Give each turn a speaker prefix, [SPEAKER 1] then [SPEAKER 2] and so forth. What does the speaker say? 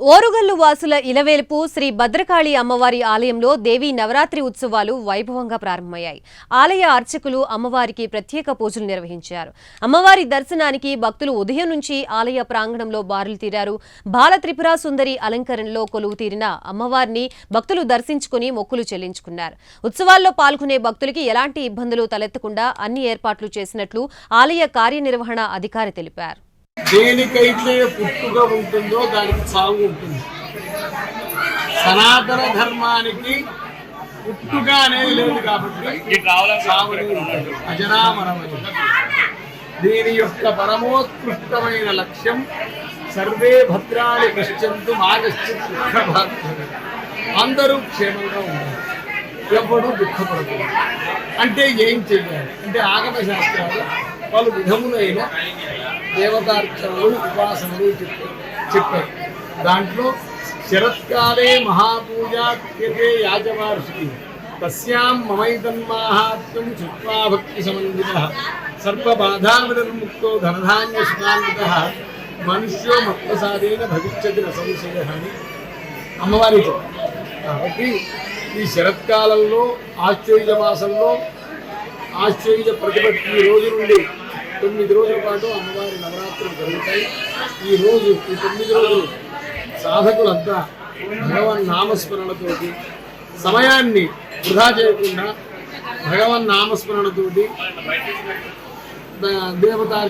[SPEAKER 1] ఓరుగల్లు వాసుల ఇలవేల్పు శ్రీ భద్రకాళి అమ్మవారి ఆలయంలో దేవీ నవరాత్రి ఉత్సవాలు వైభవంగా ప్రారంభమయ్యాయి. ఆలయ అర్చకులు అమ్మవారికి ప్రత్యేక పూజలు నిర్వహించారు. అమ్మవారి దర్శనానికి భక్తులు ఉదయం నుంచి ఆలయ ప్రాంగణంలో బారులు తీరారు. బాల త్రిపుర సుందరి అలంకరణలో కొలువు తీరిన అమ్మవారిని భక్తులు దర్శించుకుని మొక్కులు చెల్లించుకున్నారు. ఉత్సవాల్లో పాల్గొనే భక్తులకి ఎలాంటి ఇబ్బందులు తలెత్తకుండా అన్ని ఏర్పాట్లు చేసినట్లు ఆలయ కార్యనిర్వహణ అధికారి తెలిపారు.
[SPEAKER 2] దేనికైతే పుట్టుక ఉంటుందో దానికి సాగు ఉంటుంది. సనాతన ధర్మానికి పుట్టుక అనేది లేదు కాబట్టి సాగు అజరామరమైన దీని యొక్క పరమోత్కృష్టమైన లక్ష్యం సర్వే భద్రాన్ని పశ్యంతు మాగశ్చిత్ అందరూ క్షేమంగా ఉండాలి, ఎప్పుడూ దుఃఖపడకూడదు. అంటే ఏం చెయ్యాలి అంటే ఆగమ శాస్త్రాలు పలు విధములైన దేవతార్చనలు ఉపాసనలు చెప్పారు. దాంట్లో శరత్కాలే మహాపూజా క్రియతే యాజమార్షి తస్యాం మమైతన్మాహాత్మ్యం చుత్వా భక్తి సమన్విత సర్వబాధావిర్ముక్తో ధనధాన్య సుఖాన్విత మనుష్యో మత్ప్రసాదేన భవిష్యతి రసంశయ అని అమ్మవారి చెప్పారు. కాబట్టి ఈ శరత్కాలంలో ఆశ్చర్య మాసంలో ఆశ్చర్య ప్రతిపత్తి ఈ రోజు నుండి 9 రోజుల పాటు అమ్మవారి నవరాత్రులు జరుగుతాయి. ఈ 9 రోజులు సాధకులంతా భగవన్ నామస్మరణతోటి సమయాన్ని వృధా చేయకుండా భగవన్ నామస్మరణతోటి దేవతా